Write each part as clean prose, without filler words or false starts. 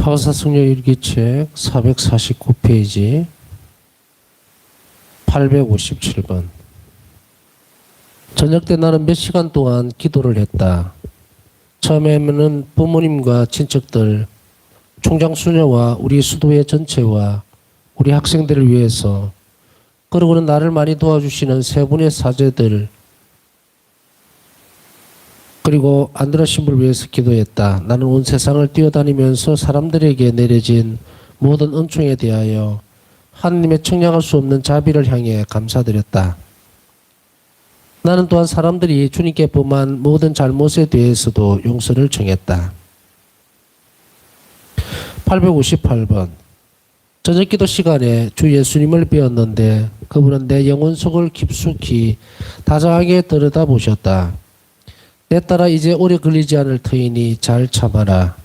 하와사성령 일기책 449페이지 857번. 저녁 때 나는 몇 시간 동안 기도를 했다. 처음에는 부모님과 친척들, 총장 수녀와 우리 수도회 전체와 우리 학생들을 위해서, 그리고는 나를 많이 도와주시는 세 분의 사제들, 그리고 안드라 신부를 위해서 기도했다. 나는 온 세상을 뛰어다니면서 사람들에게 내려진 모든 은총에 대하여 하느님의 청량할 수 없는 자비를 향해 감사드렸다. 나는 또한 사람들이 주님께 범한 모든 잘못에 대해서도 용서를 청했다. 858번. 저녁기도 시간에 주 예수님을 뵈었는데 그분은 내 영혼 속을 깊숙이 다정하게 들여다보셨다. 내 딸아, 이제 오래 걸리지 않을 터이니 잘 참아라.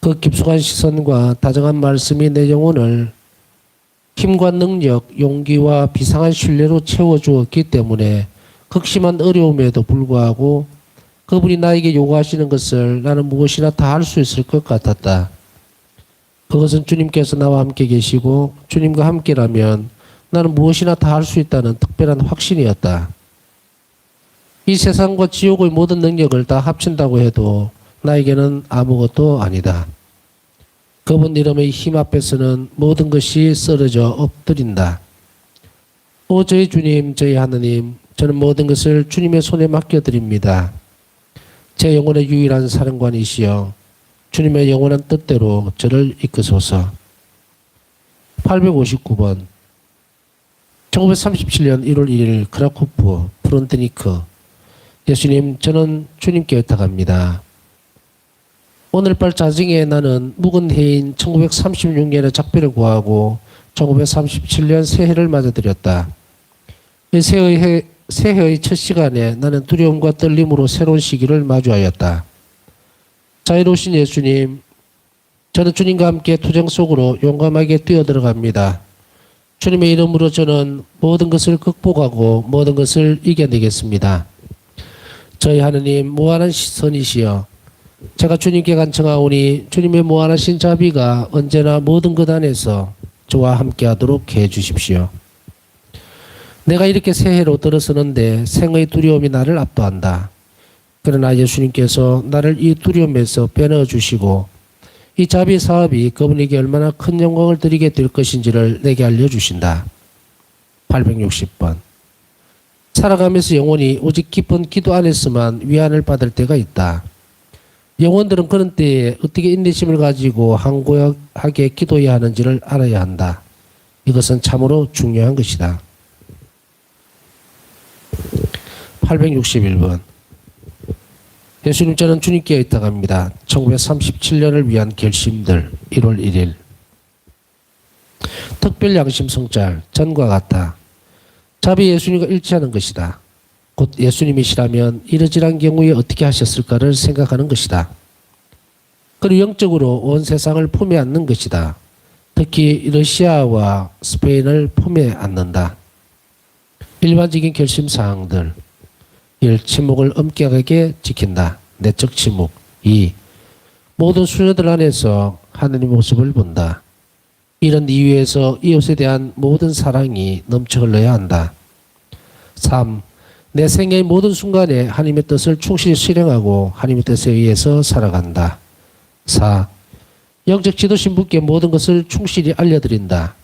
그 깊숙한 시선과 다정한 말씀이 내 영혼을 힘과 능력, 용기와 비상한 신뢰로 채워주었기 때문에 극심한 어려움에도 불구하고 그분이 나에게 요구하시는 것을 나는 무엇이나 다 할 수 있을 것 같았다. 그것은 주님께서 나와 함께 계시고 주님과 함께라면 나는 무엇이나 다 할 수 있다는 특별한 확신이었다. 이 세상과 지옥의 모든 능력을 다 합친다고 해도 나에게는 아무것도 아니다. 그분 이름의 힘 앞에서는 모든 것이 쓰러져 엎드린다. 오 저희 주님, 저희 하느님, 저는 모든 것을 주님의 손에 맡겨드립니다. 제 영혼의 유일한 사령관이시여 주님의 영원한 뜻대로 저를 이끄소서. 859번. 1937년 1월 1일 크라쿠프 프론트니크. 예수님, 저는 주님께 의탁합니다. 오늘 밤 자정에 나는 묵은 해인 1936년의 작별을 구하고 1937년 새해를 맞아들였다. 이 새해의 첫 시간에 나는 두려움과 떨림으로 새로운 시기를 마주하였다. 자유로우신 예수님, 저는 주님과 함께 투쟁 속으로 용감하게 뛰어들어갑니다. 주님의 이름으로 저는 모든 것을 극복하고 모든 것을 이겨내겠습니다. 저희 하느님, 무한한 선이시여, 제가 주님께 간청하오니 주님의 무한하신 자비가 언제나 모든 것 안에서 저와 함께하도록 해주십시오. 내가 이렇게 새해로 들어서는데 생의 두려움이 나를 압도한다. 그러나 예수님께서 나를 이 두려움에서 빼넣어 주시고 이 자비 사업이 그분에게 얼마나 큰 영광을 드리게 될 것인지를 내게 알려주신다. 860번. 살아가면서 영혼이 오직 깊은 기도 안에서만 위안을 받을 때가 있다. 영혼들은 그런 때에 어떻게 인내심을 가지고 항고하게 기도해야 하는지를 알아야 한다. 이것은 참으로 중요한 것이다. 861번. 예수님, 저는 주님께 의탁합니다. 1937년을 위한 결심들 1월 1일. 특별 양심 성찰 전과 같다. 자비 예수님과 일치하는 것이다. 곧 예수님이시라면 이러지란 경우에 어떻게 하셨을까를 생각하는 것이다. 그리고 영적으로 온 세상을 품에 안는 것이다. 특히 러시아와 스페인을 품에 안는다. 일반적인 결심사항들. 1. 침묵을 엄격하게 지킨다. 내적 침묵. 2. 모든 수녀들 안에서 하느님 모습을 본다. 이런 이유에서 이웃에 대한 모든 사랑이 넘쳐 흘러야 한다. 3. 내 생애의 모든 순간에 하나님의 뜻을 충실히 실행하고 하나님의 뜻에 의해서 살아간다. 4. 영적 지도신부께 모든 것을 충실히 알려드린다.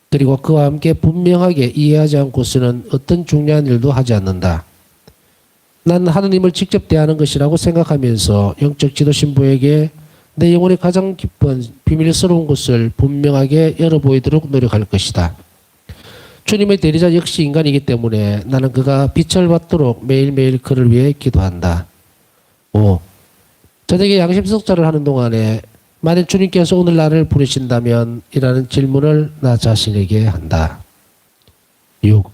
그리고 그와 함께 분명하게 이해하지 않고서는 어떤 중요한 일도 하지 않는다. 난 하느님을 직접 대하는 것이라고 생각하면서 영적 지도신부에게 내 영혼의 가장 깊은 비밀스러운 것을 분명하게 열어보이도록 노력할 것이다. 주님의 대리자 역시 인간이기 때문에 나는 그가 빛을 받도록 매일매일 그를 위해 기도한다. 5. 저녁에 양심석자를 하는 동안에 만약 주님께서 오늘 나를 부르신다면 이라는 질문을 나 자신에게 한다. 6.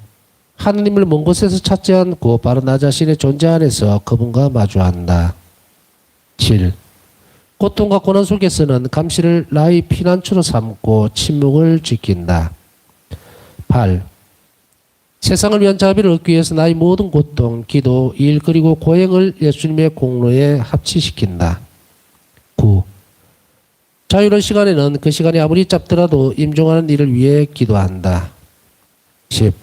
하느님을 먼 곳에서 찾지 않고 바로 나 자신의 존재 안에서 그분과 마주한다. 7. 고통과 고난 속에서는 감시를 나의 피난처로 삼고 침묵을 지킨다. 8. 세상을 위한 자비를 얻기 위해서 나의 모든 고통, 기도, 일 그리고 고행을 예수님의 공로에 합치시킨다. 9. 자유로운 시간에는 그 시간이 아무리 짧더라도 임종하는 일을 위해 기도한다. 10.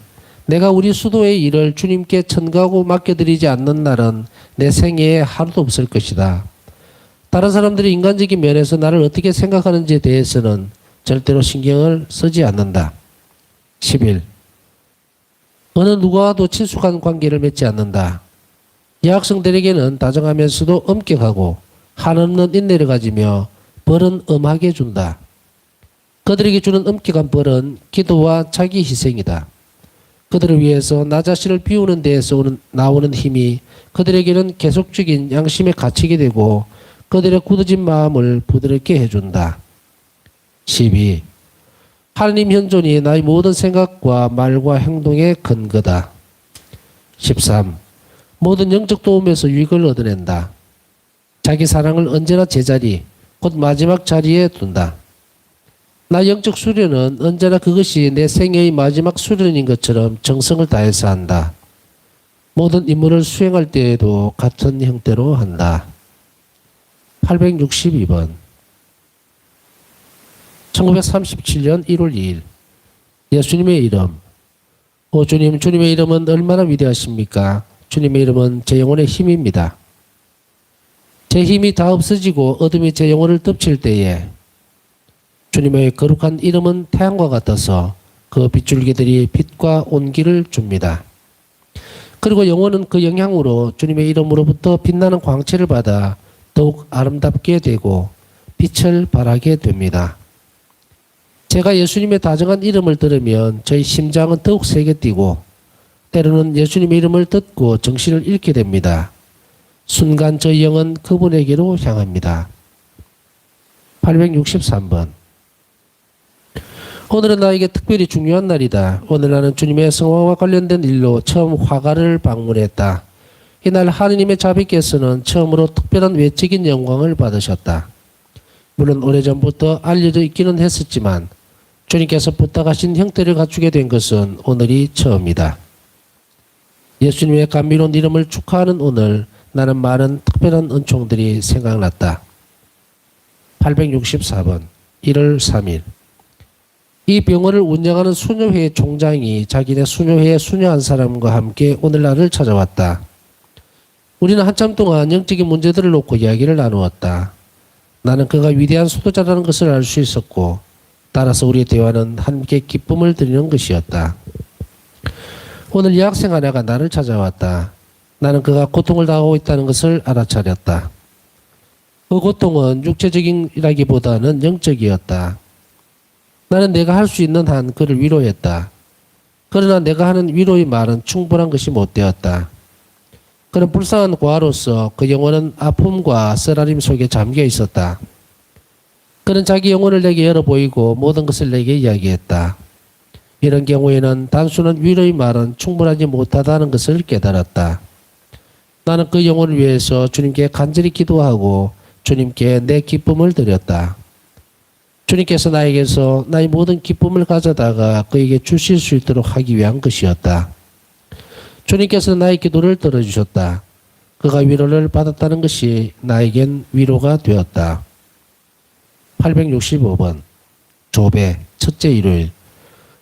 내가 우리 수도의 일을 주님께 천가하고 맡겨드리지 않는 날은 내 생애에 하루도 없을 것이다. 다른 사람들이 인간적인 면에서 나를 어떻게 생각하는지에 대해서는 절대로 신경을 쓰지 않는다. 11. 어느 누구와도 친숙한 관계를 맺지 않는다. 여학생들에게는 다정하면서도 엄격하고 한없는 인내를 가지며 벌은 엄하게 준다. 그들에게 주는 엄격한 벌은 기도와 자기 희생이다. 그들을 위해서 나 자신을 비우는 데에서 나오는 힘이 그들에게는 계속적인 양심에 갇히게 되고 그들의 굳어진 마음을 부드럽게 해준다. 12. 하나님 현존이 나의 모든 생각과 말과 행동의 근거다. 13. 모든 영적 도움에서 유익을 얻어낸다. 자기 사랑을 언제나 제자리, 곧 마지막 자리에 둔다. 나 영적 수련은 언제나 그것이 내 생애의 마지막 수련인 것처럼 정성을 다해서 한다. 모든 임무를 수행할 때에도 같은 형태로 한다. 862번 1937년 1월 2일 예수님의 이름. 오 주님, 주님의 이름은 얼마나 위대하십니까? 주님의 이름은 제 영혼의 힘입니다. 제 힘이 다 없어지고 어둠이 제 영혼을 덮칠 때에 주님의 거룩한 이름은 태양과 같아서 그 빗줄기들이 빛과 온기를 줍니다. 그리고 영혼은 그 영향으로 주님의 이름으로부터 빛나는 광채를 받아 더욱 아름답게 되고 빛을 발하게 됩니다. 제가 예수님의 다정한 이름을 들으면 저희 심장은 더욱 세게 뛰고 때로는 예수님의 이름을 듣고 정신을 잃게 됩니다. 순간 저희 영은 그분에게로 향합니다. 863번 오늘은 나에게 특별히 중요한 날이다. 오늘 나는 주님의 성화와 관련된 일로 처음 화가를 방문했다. 이날 하느님의 자비께서는 처음으로 특별한 외적인 영광을 받으셨다. 물론 오래전부터 알려져 있기는 했었지만 주님께서 부탁하신 형태를 갖추게 된 것은 오늘이 처음이다. 예수님의 감미로운 이름을 축하하는 오늘 나는 많은 특별한 은총들이 생각났다. 864번 1월 3일 이 병원을 운영하는 수녀회의 총장이 자기네 수녀회에 수녀한 사람과 함께 오늘날을 찾아왔다. 우리는 한참 동안 영적인 문제들을 놓고 이야기를 나누었다. 나는 그가 위대한 수도자라는 것을 알 수 있었고 따라서 우리의 대화는 함께 기쁨을 드리는 것이었다. 오늘 여학생 하나가 나를 찾아왔다. 나는 그가 고통을 당하고 있다는 것을 알아차렸다. 그 고통은 육체적인이라기보다는 영적이었다. 나는 내가 할 수 있는 한 그를 위로했다. 그러나 내가 하는 위로의 말은 충분한 것이 못 되었다. 그는 불쌍한 고아로서 그 영혼은 아픔과 쓰라림 속에 잠겨 있었다. 그는 자기 영혼을 내게 열어 보이고 모든 것을 내게 이야기했다. 이런 경우에는 단순한 위로의 말은 충분하지 못하다는 것을 깨달았다. 나는 그 영혼을 위해서 주님께 간절히 기도하고 주님께 내 기쁨을 드렸다. 주님께서 나에게서 나의 모든 기쁨을 가져다가 그에게 주실 수 있도록 하기 위한 것이었다. 주님께서 나의 기도를 들어주셨다. 그가 위로를 받았다는 것이 나에겐 위로가 되었다. 865번 조배 첫째 일요일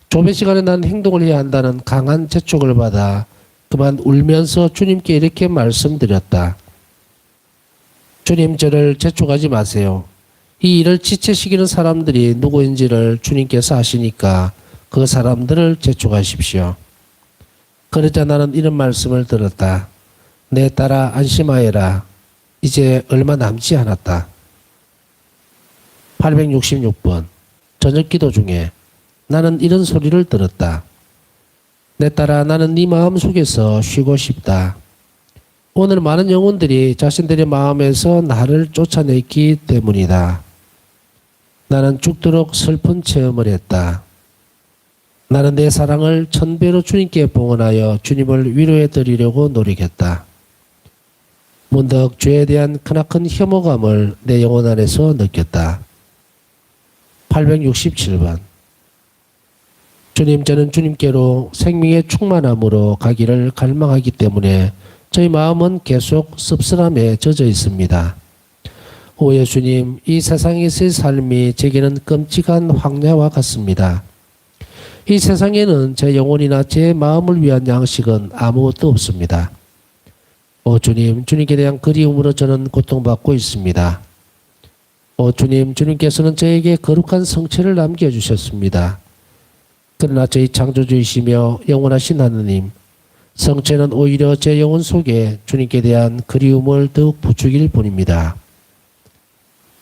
조배 시간에 난 행동을 해야 한다는 강한 재촉을 받아 그만 울면서 주님께 이렇게 말씀드렸다. 주님, 저를 재촉하지 마세요. 이 일을 지체시키는 사람들이 누구인지를 주님께서 아시니까 그 사람들을 재촉하십시오. 그러자 나는 이런 말씀을 들었다. 내 딸아 안심하여라. 이제 얼마 남지 않았다. 866번 저녁 기도 중에 나는 이런 소리를 들었다. 내 딸아 나는 네 마음속에서 쉬고 싶다. 오늘 많은 영혼들이 자신들의 마음에서 나를 쫓아냈기 때문이다. 나는 죽도록 슬픈 체험을 했다. 나는 내 사랑을 1000배로 주님께 봉헌하여 주님을 위로해 드리려고 노력했다. 문득 죄에 대한 크나큰 혐오감을 내 영혼 안에서 느꼈다. 867번 주님, 저는 주님께로 생명의 충만함으로 가기를 갈망하기 때문에 저희 마음은 계속 씁쓸함에 젖어 있습니다. 오 예수님, 이 세상에서의 삶이 제게는 끔찍한 황야와 같습니다. 이 세상에는 제 영혼이나 제 마음을 위한 양식은 아무것도 없습니다. 오 주님, 주님께 대한 그리움으로 저는 고통받고 있습니다. 오 주님, 주님께서는 저에게 거룩한 성체를 남겨주셨습니다. 그러나 저희 창조주이시며 영원하신 하느님, 성체는 오히려 제 영혼 속에 주님께 대한 그리움을 더욱 부추길 뿐입니다.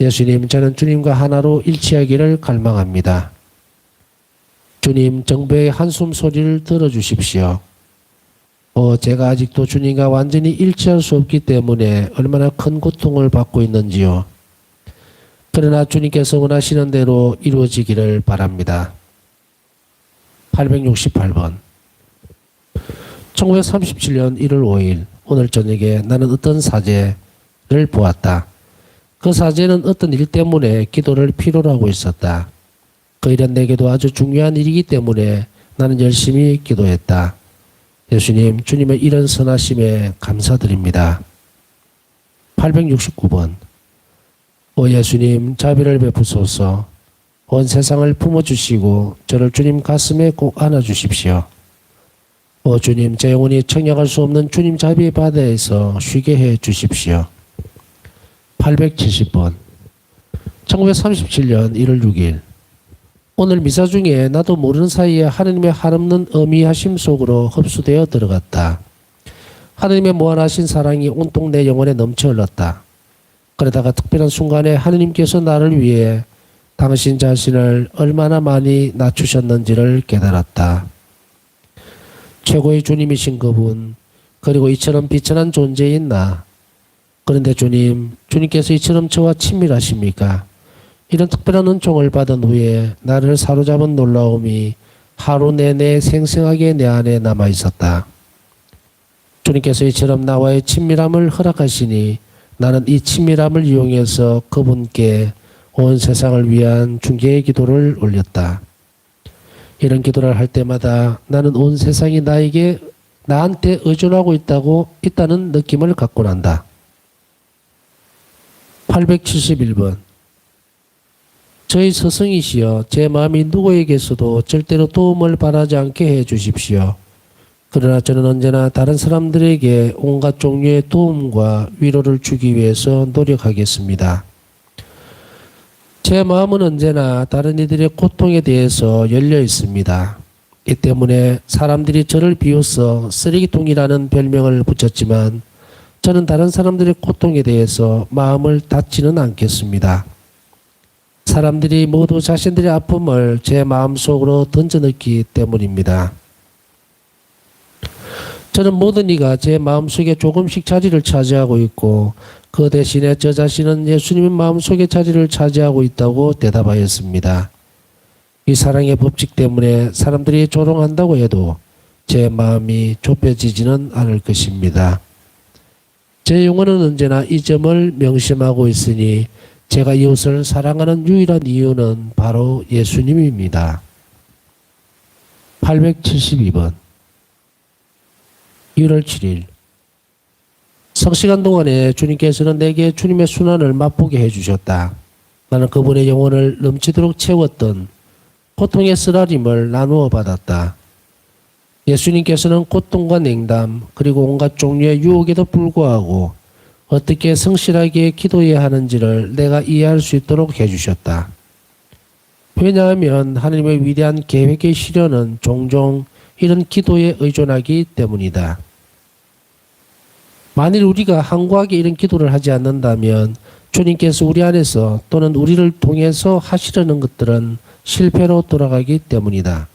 예수님, 저는 주님과 하나로 일치하기를 갈망합니다. 주님, 정부의 한숨 소리를 들어주십시오. 제가 아직도 주님과 완전히 일치할 수 없기 때문에 얼마나 큰 고통을 받고 있는지요. 그러나 주님께서 원하시는 대로 이루어지기를 바랍니다. 868번 1937년 1월 5일 오늘 저녁에 나는 어떤 사제를 보았다. 그 사제는 어떤 일 때문에 기도를 필요로 하고 있었다. 그 일은 내게도 아주 중요한 일이기 때문에 나는 열심히 기도했다. 예수님, 주님의 이런 선하심에 감사드립니다. 869번 오 예수님, 자비를 베푸소서. 온 세상을 품어주시고 저를 주님 가슴에 꼭 안아주십시오. 오 주님, 제 영혼이 청량할 수 없는 주님 자비의 바다에서 쉬게 해 주십시오. 870번 1937년 1월 6일 오늘 미사 중에 나도 모르는 사이에 하느님의 한없는 어미하심 속으로 흡수되어 들어갔다. 하느님의 무한하신 사랑이 온통 내 영혼에 넘쳐 흘렀다. 그러다가 특별한 순간에 하느님께서 나를 위해 당신 자신을 얼마나 많이 낮추셨는지를 깨달았다. 최고의 주님이신 그분, 그리고 이처럼 비천한 존재인 나. 그런데 주님께서 이처럼 저와 친밀하십니까? 이런 특별한 은총을 받은 후에 나를 사로잡은 놀라움이 하루 내내 생생하게 내 안에 남아 있었다. 주님께서 이처럼 나와의 친밀함을 허락하시니 나는 이 친밀함을 이용해서 그분께 온 세상을 위한 중개의 기도를 올렸다. 이런 기도를 할 때마다 나는 온 세상이 나한테 의존하고 있다는 느낌을 갖고 난다. 871번 저희 스승이시여, 제 마음이 누구에게서도 절대로 도움을 바라지 않게 해 주십시오. 그러나 저는 언제나 다른 사람들에게 온갖 종류의 도움과 위로를 주기 위해서 노력하겠습니다. 제 마음은 언제나 다른 이들의 고통에 대해서 열려 있습니다. 이 때문에 사람들이 저를 비웃어 쓰레기통이라는 별명을 붙였지만 저는 다른 사람들의 고통에 대해서 마음을 닫지는 않겠습니다. 사람들이 모두 자신들의 아픔을 제 마음속으로 던져넣기 때문입니다. 저는 모든 이가 제 마음속에 조금씩 자리를 차지하고 있고 그 대신에 저 자신은 예수님의 마음속에 자리를 차지하고 있다고 대답하였습니다. 이 사랑의 법칙 때문에 사람들이 조롱한다고 해도 제 마음이 좁혀지지는 않을 것입니다. 제 영혼은 언제나 이 점을 명심하고 있으니 제가 이웃을 사랑하는 유일한 이유는 바로 예수님입니다. 872번 1월 7일 성시간 동안에 주님께서는 내게 주님의 순환을 맛보게 해주셨다. 나는 그분의 영혼을 넘치도록 채웠던 고통의 쓰라림을 나누어 받았다. 예수님께서는 고통과 냉담 그리고 온갖 종류의 유혹에도 불구하고 어떻게 성실하게 기도해야 하는지를 내가 이해할 수 있도록 해주셨다. 왜냐하면 하나님의 위대한 계획의 실현은 종종 이런 기도에 의존하기 때문이다. 만일 우리가 항구하게 이런 기도를 하지 않는다면 주님께서 우리 안에서 또는 우리를 통해서 하시려는 것들은 실패로 돌아가기 때문이다.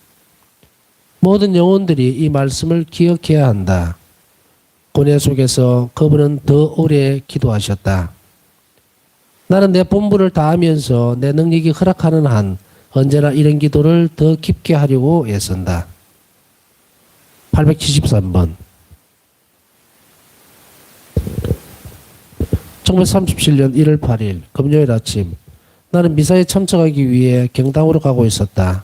모든 영혼들이 이 말씀을 기억해야 한다. 고뇌 속에서 그분은 더 오래 기도하셨다. 나는 내 본분을 다하면서 내 능력이 허락하는 한 언제나 이런 기도를 더 깊게 하려고 애쓴다. 873번 1937년 1월 8일 금요일 아침 나는 미사에 참석하기 위해 경당으로 가고 있었다.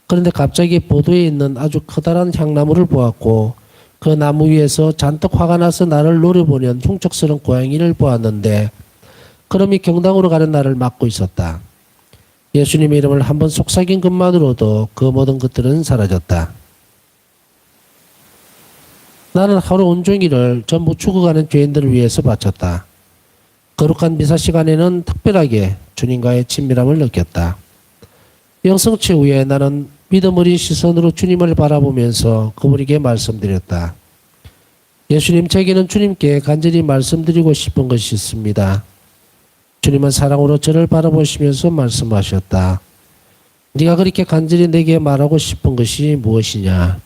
그런데 갑자기 보도에 있는 아주 커다란 향나무를 보았고 그 나무 위에서 잔뜩 화가 나서 나를 노려보는 흉측스러운 고양이를 보았는데 그럼이 경당으로 가는 나를 막고 있었다. 예수님의 이름을 한번 속삭인 것만으로도 그 모든 것들은 사라졌다. 나는 하루 온종일을 전부 죽어가는 죄인들을 위해서 바쳤다. 거룩한 미사 시간에는 특별하게 주님과의 친밀함을 느꼈다. 영성체 후에 나는 믿음 어린 시선으로 주님을 바라보면서 그분에게 말씀드렸다. 예수님, 제게는 주님께 간절히 말씀드리고 싶은 것이 있습니다. 주님은 사랑으로 저를 바라보시면서 말씀하셨다. 네가 그렇게 간절히 내게 말하고 싶은 것이 무엇이냐?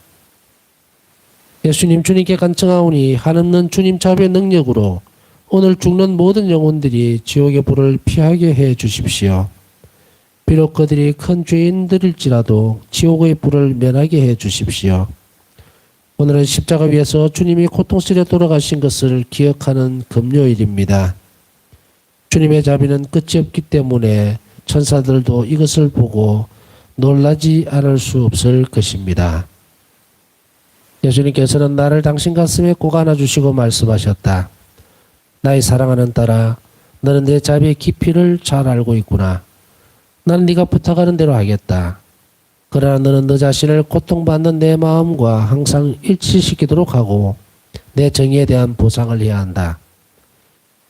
예수님, 주님께 간청하오니 한없는 주님 자비의 능력으로 오늘 죽는 모든 영혼들이 지옥의 불을 피하게 해 주십시오. 비록 그들이 큰 죄인들일지라도 지옥의 불을 면하게 해 주십시오. 오늘은 십자가 위에서 주님이 고통스레 돌아가신 것을 기억하는 금요일입니다. 주님의 자비는 끝이 없기 때문에 천사들도 이것을 보고 놀라지 않을 수 없을 것입니다. 예수님께서는 나를 당신 가슴에 꼭 안아주시고 말씀하셨다. 나의 사랑하는 딸아, 너는 내 자비의 깊이를 잘 알고 있구나. 나는 네가 부탁하는 대로 하겠다. 그러나 너는 너 자신을 고통받는 내 마음과 항상 일치시키도록 하고 내 정의에 대한 보상을 해야 한다.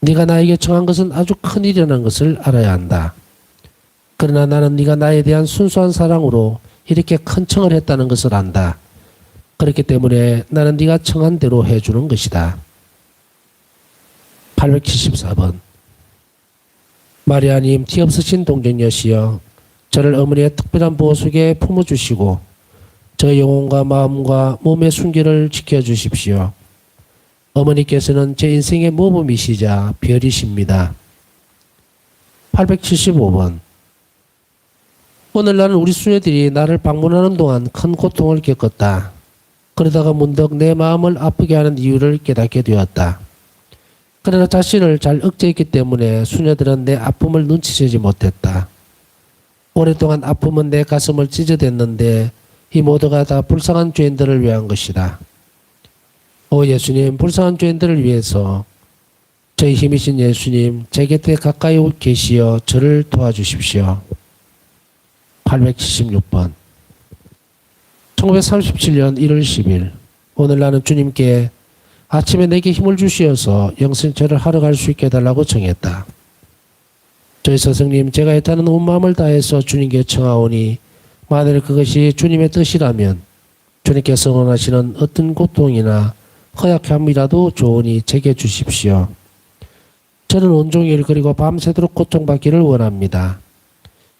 네가 나에게 청한 것은 아주 큰 일이라는 것을 알아야 한다. 그러나 나는 네가 나에 대한 순수한 사랑으로 이렇게 큰 청을 했다는 것을 안다. 그렇기 때문에 나는 네가 청한 대로 해주는 것이다. 874번 마리아님, 티 없으신 동정녀시여, 저를 어머니의 특별한 보호 속에 품어주시고 저 영혼과 마음과 몸의 순결을 지켜주십시오. 어머니께서는 제 인생의 모범이시자 별이십니다. 875번 오늘 나는 우리 수녀들이 나를 방문하는 동안 큰 고통을 겪었다. 그러다가 문득 내 마음을 아프게 하는 이유를 깨닫게 되었다. 그러나 자신을 잘 억제했기 때문에 수녀들은 내 아픔을 눈치채지 못했다. 오랫동안 아픔은 내 가슴을 찢어댔는데 이 모두가 다 불쌍한 죄인들을 위한 것이다. 오 예수님, 불쌍한 죄인들을 위해서 저희 힘이신 예수님, 제 곁에 가까이 계시어 저를 도와주십시오. 876번 1937년 1월 10일 오늘 나는 주님께 아침에 내게 힘을 주시어서 영성체를 하러 갈 수 있게 해달라고 청했다. 저희 스승님, 제가 애타는 온 마음을 다해서 주님께 청하오니 만일 그것이 주님의 뜻이라면 주님께서 원하시는 어떤 고통이나 허약함이라도 좋으니 제게 주십시오. 저는 온종일 그리고 밤새도록 고통받기를 원합니다.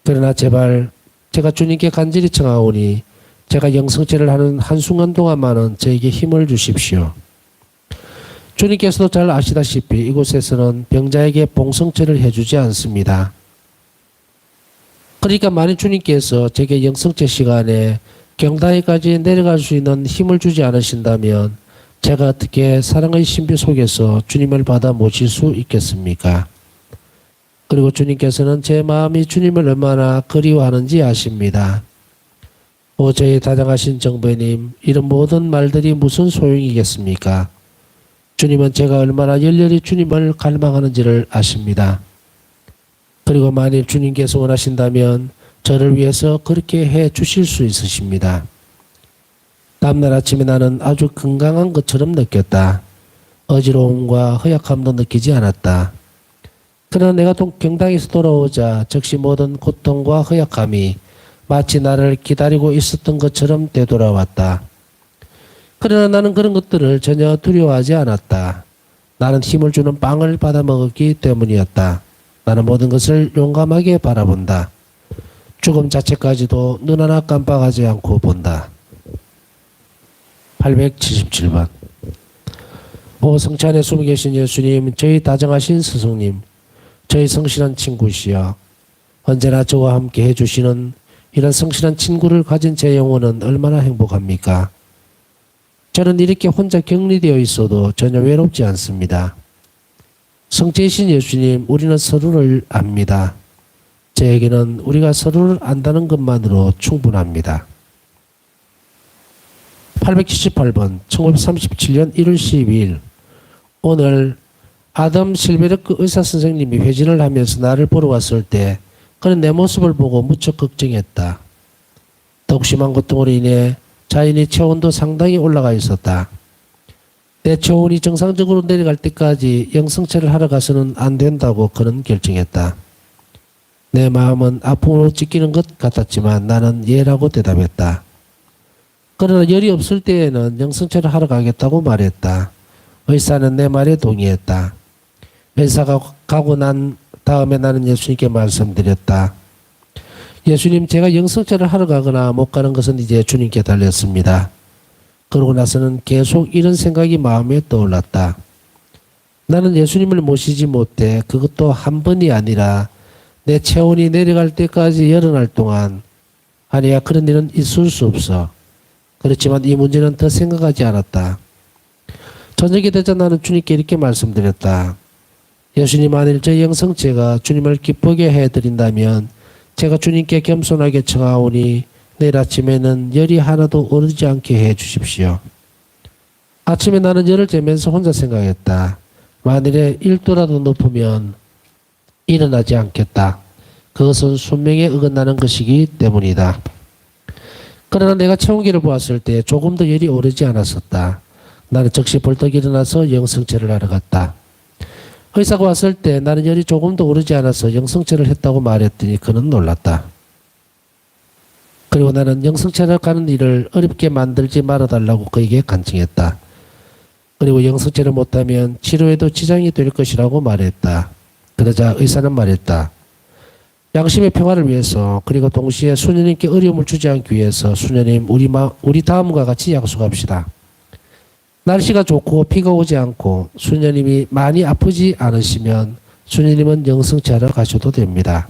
그러나 제발 제가 주님께 간절히 청하오니 제가 영성체를 하는 한순간 동안만은 저에게 힘을 주십시오. 주님께서도 잘 아시다시피 이곳에서는 병자에게 봉성체를 해주지 않습니다. 그러니까 만일 주님께서 제게 영성체 시간에 경당에까지 내려갈 수 있는 힘을 주지 않으신다면 제가 어떻게 사랑의 신비 속에서 주님을 받아 모실 수 있겠습니까? 그리고 주님께서는 제 마음이 주님을 얼마나 그리워하는지 아십니다. 오 저의 다정하신 정부님, 이런 모든 말들이 무슨 소용이겠습니까? 주님은 제가 얼마나 열렬히 주님을 갈망하는지를 아십니다. 그리고 만일 주님께서 원하신다면 저를 위해서 그렇게 해 주실 수 있으십니다. 다음날 아침에 나는 아주 건강한 것처럼 느꼈다. 어지러움과 허약함도 느끼지 않았다. 그러나 내가 경당에서 돌아오자 즉시 모든 고통과 허약함이 마치 나를 기다리고 있었던 것처럼 되돌아왔다. 그러나 나는 그런 것들을 전혀 두려워하지 않았다. 나는 힘을 주는 빵을 받아 먹었기 때문이었다. 나는 모든 것을 용감하게 바라본다. 죽음 자체까지도 눈 하나 깜빡하지 않고 본다. 877번 오 성찬에 숨어 계신 예수님, 저희 다정하신 스승님, 저희 성실한 친구시여, 언제나 저와 함께 해주시는 이런 성실한 친구를 가진 제 영혼은 얼마나 행복합니까? 저는 이렇게 혼자 격리되어 있어도 전혀 외롭지 않습니다. 성체이신 예수님, 우리는 서로를 압니다. 저에게는 우리가 서로를 안다는 것만으로 충분합니다. 878번 1937년 1월 12일 오늘 아담 실베르크 의사 선생님이 회진을 하면서 나를 보러 왔을 때 그는 내 모습을 보고 무척 걱정했다. 독심한 고통으로 인해 자신의 체온도 상당히 올라가 있었다. 내 체온이 정상적으로 내려갈 때까지 영성체를 하러 가서는 안 된다고 그는 결정했다. 내 마음은 아픔으로 찢기는 것 같았지만 나는 예라고 대답했다. 그러나 열이 없을 때에는 영성체를 하러 가겠다고 말했다. 의사는 내 말에 동의했다. 의사가 가고 난 다음에 나는 예수님께 말씀드렸다. 예수님, 제가 영성체를 하러 가거나 못 가는 것은 이제 주님께 달렸습니다. 그러고 나서는 계속 이런 생각이 마음에 떠올랐다. 나는 예수님을 모시지 못해 그것도 한 번이 아니라 내 체온이 내려갈 때까지 여러 날 동안. 아니야, 그런 일은 있을 수 없어. 그렇지만 이 문제는 더 생각하지 않았다. 저녁이 되자 나는 주님께 이렇게 말씀드렸다. 예수님, 만일 저 영성체가 주님을 기쁘게 해드린다면 제가 주님께 겸손하게 청하오니 내일 아침에는 열이 하나도 오르지 않게 해 주십시오. 아침에 나는 열을 재면서 혼자 생각했다. 만일에 1도라도 높으면 일어나지 않겠다. 그것은 순명에 어긋나는 것이기 때문이다. 그러나 내가 체온계를 보았을 때 조금 더 열이 오르지 않았었다. 나는 즉시 벌떡 일어나서 영성체를 하러 갔다. 의사가 왔을 때 나는 열이 조금 더 오르지 않아서 영성체를 했다고 말했더니 그는 놀랐다. 그리고 나는 영성체를 가는 일을 어렵게 만들지 말아달라고 그에게 간청했다. 그리고 영성체를 못하면 치료에도 지장이 될 것이라고 말했다. 그러자 의사는 말했다. 양심의 평화를 위해서 그리고 동시에 수녀님께 어려움을 주지 않기 위해서 수녀님, 우리 다음과 같이 약속합시다. 날씨가 좋고 비가 오지 않고 수녀님이 많이 아프지 않으시면 수녀님은 영성체하러 가셔도 됩니다.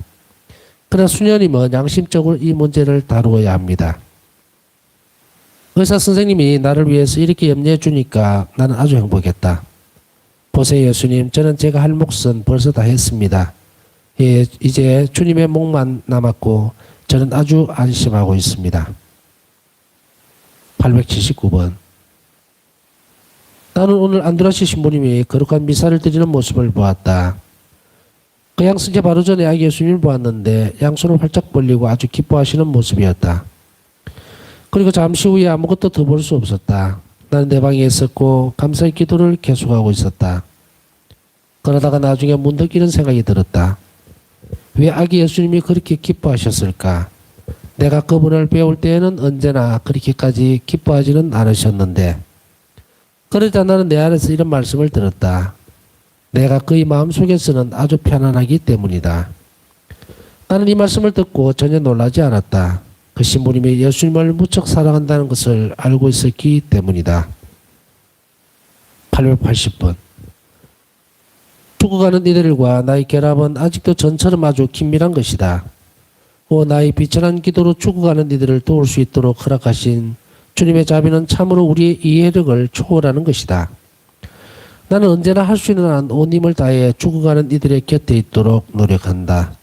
그러나 수녀님은 양심적으로 이 문제를 다루어야 합니다. 의사 선생님이 나를 위해서 이렇게 염려해 주니까 나는 아주 행복했다. 보세요, 예수님, 저는 제가 할 몫은 벌써 다 했습니다. 예, 이제 주님의 목만 남았고 저는 아주 안심하고 있습니다. 879번. 나는 오늘 안드라시 신부님이 거룩한 미사를 드리는 모습을 보았다. 그 양승제 바로 전에 아기 예수님을 보았는데 양손을 활짝 벌리고 아주 기뻐하시는 모습이었다. 그리고 잠시 후에 아무것도 더 볼 수 없었다. 나는 내 방에 있었고 감사의 기도를 계속하고 있었다. 그러다가 나중에 문득 이런 생각이 들었다. 왜 아기 예수님이 그렇게 기뻐하셨을까? 내가 그분을 배울 때에는 언제나 그렇게까지 기뻐하지는 않으셨는데. 그러자 나는 내 안에서 이런 말씀을 들었다. 내가 그의 마음속에서는 아주 편안하기 때문이다. 나는 이 말씀을 듣고 전혀 놀라지 않았다. 그 신부님이 예수님을 무척 사랑한다는 것을 알고 있었기 때문이다. 880번. 죽어가는 이들과 나의 결합은 아직도 전처럼 아주 긴밀한 것이다. 나의 비천한 기도로 죽어가는 이들을 도울 수 있도록 허락하신 주님의 자비는 참으로 우리의 이해력을 초월하는 것이다. 나는 언제나 할 수 있는 한 온 힘을 다해 죽어가는 이들의 곁에 있도록 노력한다.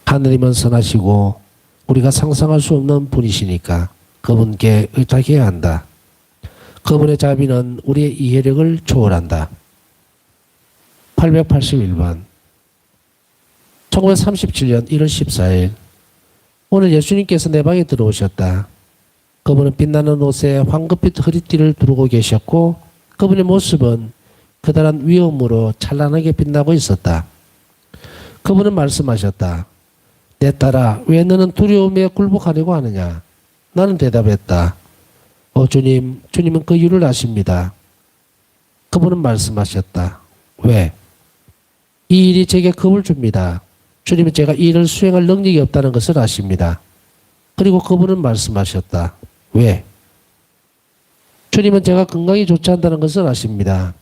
하느님은 선하시고 우리가 상상할 수 없는 분이시니까 그분께 의탁해야 한다. 그분의 자비는 우리의 이해력을 초월한다. 881번. 1937년 1월 14일. 오늘 예수님께서 내 방에 들어오셨다. 그분은 빛나는 옷에 황급빛 허리띠를 두르고 계셨고 그분의 모습은 그다란 위엄으로 찬란하게 빛나고 있었다. 그분은 말씀하셨다. 내 딸아, 왜 너는 두려움에 굴복하려고 하느냐? 나는 대답했다. 주님, 주님은 그 이유를 아십니다. 그분은 말씀하셨다. 왜? 이 일이 제게 겁을 줍니다. 주님은 제가 이 일을 수행할 능력이 없다는 것을 아십니다. 그리고 그분은 말씀하셨다. 왜? 주님은 제가 건강이 좋지 않다는 것을 아십니다.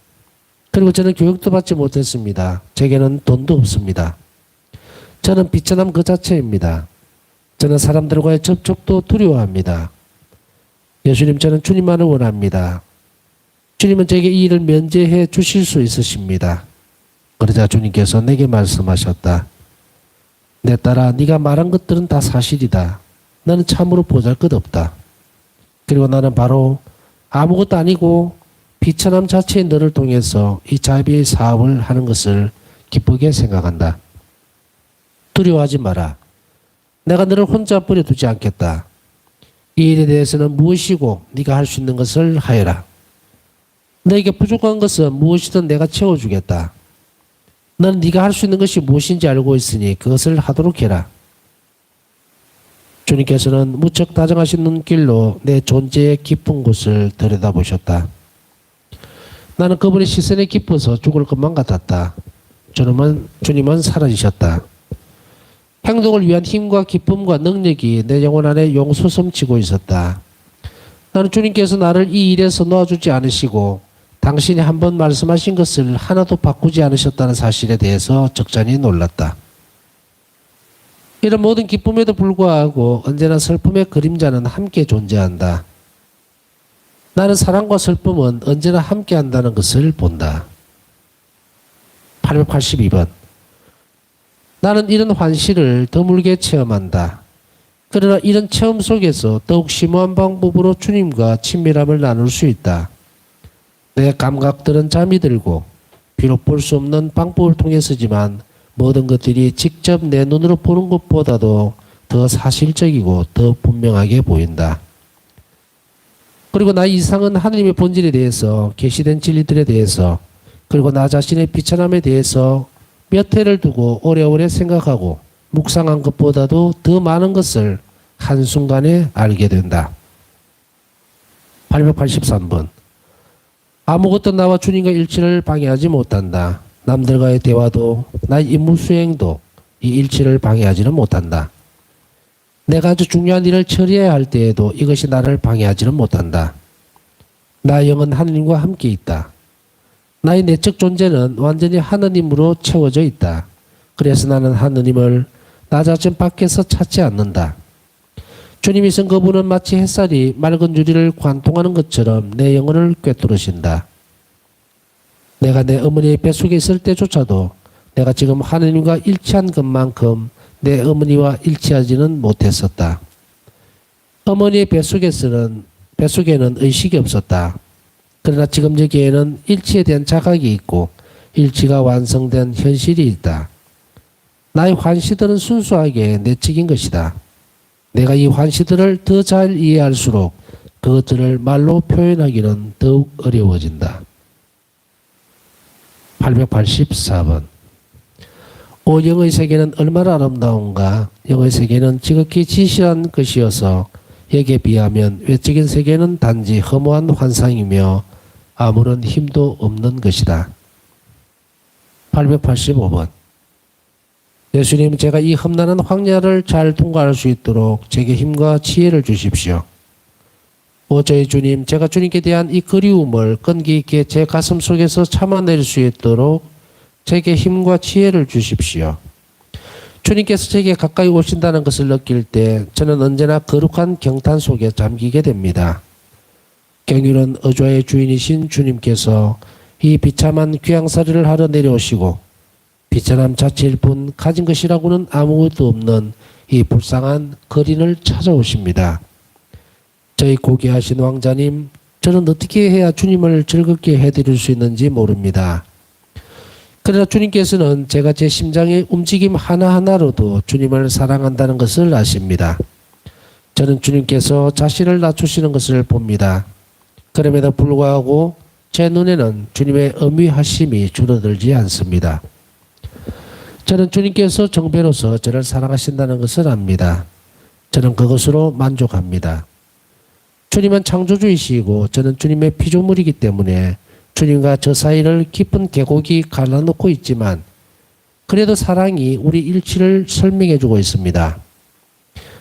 그리고 저는 교육도 받지 못했습니다. 제게는 돈도 없습니다. 저는 비천함 그 자체입니다. 저는 사람들과의 접촉도 두려워합니다. 예수님, 저는 주님만을 원합니다. 주님은 제게 이 일을 면제해 주실 수 있으십니다. 그러자 주님께서 내게 말씀하셨다. 내 딸아, 네가 말한 것들은 다 사실이다. 너는 참으로 보잘것없다. 그리고 나는 바로 아무것도 아니고 비천함 자체인 너를 통해서 이 자비의 사업을 하는 것을 기쁘게 생각한다. 두려워하지 마라. 내가 너를 혼자 버려두지 않겠다. 이 일에 대해서는 무엇이고 네가 할 수 있는 것을 하여라. 너에게 부족한 것은 무엇이든 내가 채워주겠다. 너는 네가 할 수 있는 것이 무엇인지 알고 있으니 그것을 하도록 해라. 주님께서는 무척 다정하신 눈길로 내 존재의 깊은 곳을 들여다보셨다. 나는 그분의 시선에 깊어서 죽을 것만 같았다. 주님은 사라지셨다. 행동을 위한 힘과 기쁨과 능력이 내 영혼 안에 용솟음치고 있었다. 나는 주님께서 나를 이 일에서 놓아주지 않으시고 당신이 한번 말씀하신 것을 하나도 바꾸지 않으셨다는 사실에 대해서 적잖이 놀랐다. 이런 모든 기쁨에도 불구하고 언제나 슬픔의 그림자는 함께 존재한다. 나는 사랑과 슬픔은 언제나 함께 한다는 것을 본다. 882번. 나는 이런 환시를 드물게 체험한다. 그러나 이런 체험 속에서 더욱 심오한 방법으로 주님과 친밀함을 나눌 수 있다. 내 감각들은 잠이 들고 비록 볼 수 없는 방법을 통해서지만 모든 것들이 직접 내 눈으로 보는 것보다도 더 사실적이고 더 분명하게 보인다. 그리고 나 이상은 하나님의 본질에 대해서, 계시된 진리들에 대해서, 그리고 나 자신의 비천함에 대해서 몇 해를 두고 오래오래 생각하고 묵상한 것보다도 더 많은 것을 한순간에 알게 된다. 883번. 아무것도 나와 주님과 일치를 방해하지 못한다. 남들과의 대화도 나의 임무 수행도 이 일치를 방해하지는 못한다. 내가 아주 중요한 일을 처리해야 할 때에도 이것이 나를 방해하지는 못한다. 나의 영은 하느님과 함께 있다. 나의 내적 존재는 완전히 하느님으로 채워져 있다. 그래서 나는 하느님을 나 자신 밖에서 찾지 않는다. 주님이 선 그분은 마치 햇살이 맑은 유리를 관통하는 것처럼 내 영혼을 꿰뚫으신다. 내가 내 어머니의 뱃속에 있을 때조차도 내가 지금 하느님과 일치한 것만큼 내 어머니와 일치하지는 못했었다. 어머니의 뱃속에는 의식이 없었다. 그러나 지금 여기에는 일치에 대한 자각이 있고 일치가 완성된 현실이 있다. 나의 환시들은 순수하게 내적인 것이다. 내가 이 환시들을 더 잘 이해할수록 그것들을 말로 표현하기는 더욱 어려워진다. 884번. 오, 영의 세계는 얼마나 아름다운가. 영의 세계는 지극히 진실한 것이어서 여기에 비하면 외적인 세계는 단지 허무한 환상이며 아무런 힘도 없는 것이다. 885번. 예수님, 제가 이 험난한 황야를 잘 통과할 수 있도록 제게 힘과 지혜를 주십시오. 오, 저희 주님, 제가 주님께 대한 이 그리움을 끈기 있게 제 가슴 속에서 참아낼 수 있도록 제게 힘과 지혜를 주십시오. 주님께서 제게 가까이 오신다는 것을 느낄 때 저는 언제나 거룩한 경탄 속에 잠기게 됩니다. 경륜은 어조의 주인이신 주님께서 이 비참한 귀양살이를 하러 내려오시고 비천함 자체일 뿐 가진 것이라고는 아무것도 없는 이 불쌍한 거린을 찾아오십니다. 저희 고귀하신 왕자님, 저는 어떻게 해야 주님을 즐겁게 해드릴 수 있는지 모릅니다. 그러나 주님께서는 제가 제 심장의 움직임 하나하나로도 주님을 사랑한다는 것을 아십니다. 저는 주님께서 자신을 낮추시는 것을 봅니다. 그럼에도 불구하고 제 눈에는 주님의 엄위하심이 줄어들지 않습니다. 저는 주님께서 정배로서 저를 사랑하신다는 것을 압니다. 저는 그것으로 만족합니다. 주님은 창조주이시고 저는 주님의 피조물이기 때문에 주님과 저 사이를 깊은 계곡이 갈라놓고 있지만 그래도 사랑이 우리 일치를 설명해주고 있습니다.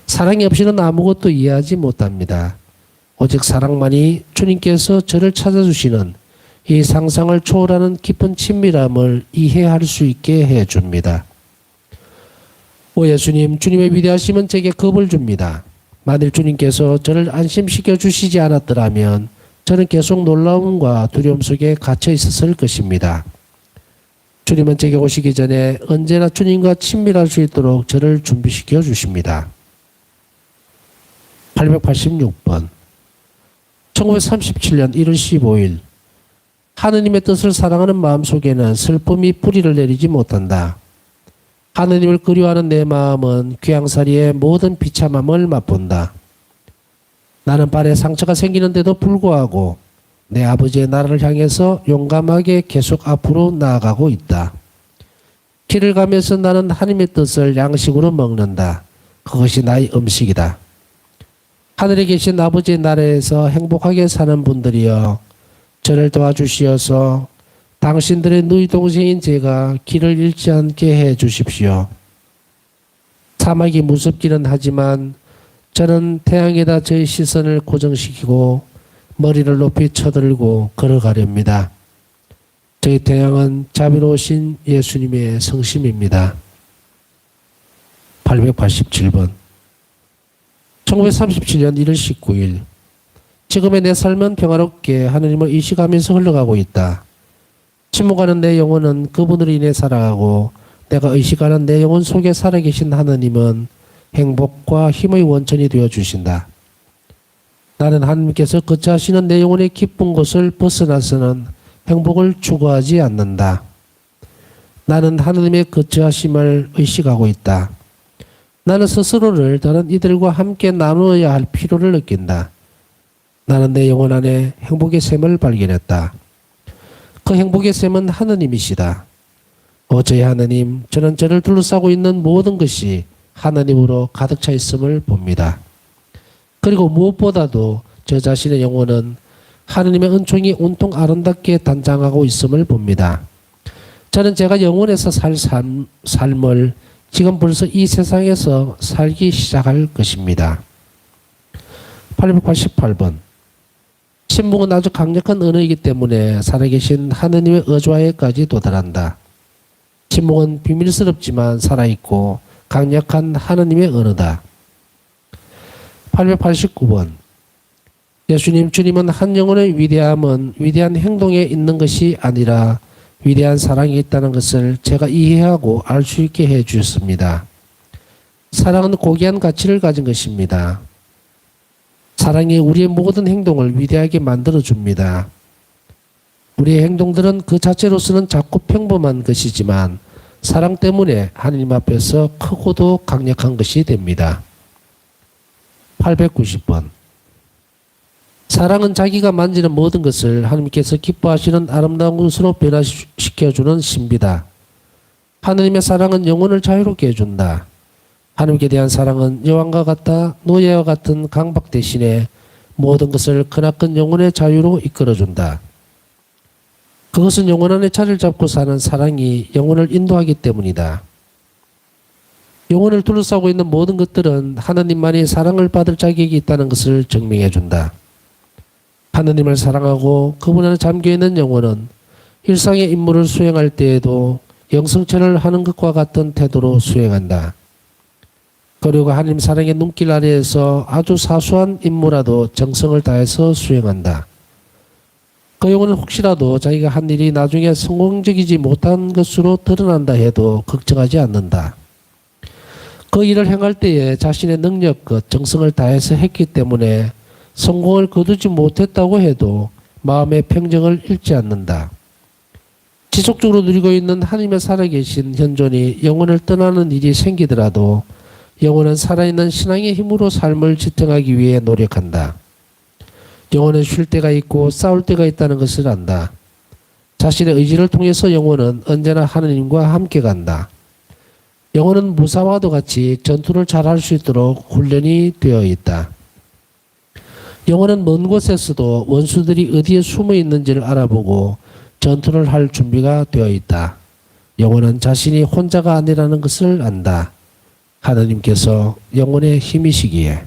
사랑이 없이는 아무것도 이해하지 못합니다. 오직 사랑만이 주님께서 저를 찾아주시는 이 상상을 초월하는 깊은 친밀함을 이해할 수 있게 해줍니다. 오 예수님, 주님의 위대하심은 제게 겁을 줍니다. 만일 주님께서 저를 안심시켜 주시지 않았더라면 저는 계속 놀라움과 두려움 속에 갇혀 있었을 것입니다. 주님은 제게 오시기 전에 언제나 주님과 친밀할 수 있도록 저를 준비시켜 주십니다. 886번. 1937년 1월 15일 하느님의 뜻을 사랑하는 마음속에는 슬픔이 뿌리를 내리지 못한다. 하느님을 그리워하는 내 마음은 귀양살이의 모든 비참함을 맛본다. 나는 발에 상처가 생기는데도 불구하고 내 아버지의 나라를 향해서 용감하게 계속 앞으로 나아가고 있다. 길을 가면서 나는 하나님의 뜻을 양식으로 먹는다. 그것이 나의 음식이다. 하늘에 계신 아버지의 나라에서 행복하게 사는 분들이여, 저를 도와주시어서 당신들의 누이 동생인 제가 길을 잃지 않게 해 주십시오. 사막이 무섭기는 하지만 저는 태양에다 저의 시선을 고정시키고 머리를 높이 쳐들고 걸어가렵니다. 저희 태양은 자비로우신 예수님의 성심입니다. 887번. 1937년 1월 19일. 지금의 내 삶은 평화롭게 하느님을 의식하면서 흘러가고 있다. 침묵하는 내 영혼은 그분으로 인해 살아가고, 내가 의식하는 내 영혼 속에 살아계신 하느님은 행복과 힘의 원천이 되어주신다. 나는 하느님께서 거처하시는 내 영혼의 기쁜 곳을 벗어나서는 행복을 추구하지 않는다. 나는 하느님의 거처하심을 의식하고 있다. 나는 스스로를 다른 이들과 함께 나누어야 할 필요를 느낀다. 나는 내 영혼 안에 행복의 샘을 발견했다. 그 행복의 샘은 하느님이시다. 저의 하느님, 저는 저를 둘러싸고 있는 모든 것이 하느님으로 가득 차 있음을 봅니다. 그리고 무엇보다도 저 자신의 영혼은 하느님의 은총이 온통 아름답게 단장하고 있음을 봅니다. 저는 제가 영혼에서 살 삶을 지금 벌써 이 세상에서 살기 시작할 것입니다. 888번. 침묵은 아주 강력한 언어이기 때문에 살아계신 하느님의 어조화에까지 도달한다. 침묵은 비밀스럽지만 살아있고 강력한 하느님의 언어다. 889번. 예수님, 주님은 한 영혼의 위대함은 위대한 행동에 있는 것이 아니라 위대한 사랑이 있다는 것을 제가 이해하고 알 수 있게 해 주셨습니다. 사랑은 고귀한 가치를 가진 것입니다. 사랑이 우리의 모든 행동을 위대하게 만들어줍니다. 우리의 행동들은 그 자체로서는 작고 평범한 것이지만 사랑 때문에 하나님 앞에서 크고도 강력한 것이 됩니다. 890번. 사랑은 자기가 만지는 모든 것을 하나님께서 기뻐하시는 아름다운 것으로 변화시켜주는 신비다. 하나님의 사랑은 영혼을 자유롭게 해준다. 하나님께 대한 사랑은 여왕과 같다. 노예와 같은 강박 대신에 모든 것을 크나큰 영혼의 자유로 이끌어준다. 그것은 영혼 안에 자리를 잡고 사는 사랑이 영혼을 인도하기 때문이다. 영혼을 둘러싸고 있는 모든 것들은 하나님만이 사랑을 받을 자격이 있다는 것을 증명해준다. 하느님을 사랑하고 그분 안에 잠겨있는 영혼은 일상의 임무를 수행할 때에도 영성체를 하는 것과 같은 태도로 수행한다. 그리고 하나님 사랑의 눈길 아래에서 아주 사소한 임무라도 정성을 다해서 수행한다. 그 영혼은 혹시라도 자기가 한 일이 나중에 성공적이지 못한 것으로 드러난다 해도 걱정하지 않는다. 그 일을 행할 때에 자신의 능력껏 정성을 다해서 했기 때문에 성공을 거두지 못했다고 해도 마음의 평정을 잃지 않는다. 지속적으로 누리고 있는 하나님의 살아계신 현존이 영혼을 떠나는 일이 생기더라도 영혼은 살아있는 신앙의 힘으로 삶을 지탱하기 위해 노력한다. 영혼은 쉴 때가 있고 싸울 때가 있다는 것을 안다. 자신의 의지를 통해서 영혼은 언제나 하느님과 함께 간다. 영혼은 무사와도 같이 전투를 잘할 수 있도록 훈련이 되어 있다. 영혼은 먼 곳에서도 원수들이 어디에 숨어 있는지를 알아보고 전투를 할 준비가 되어 있다. 영혼은 자신이 혼자가 아니라는 것을 안다. 하느님께서 영혼의 힘이시기에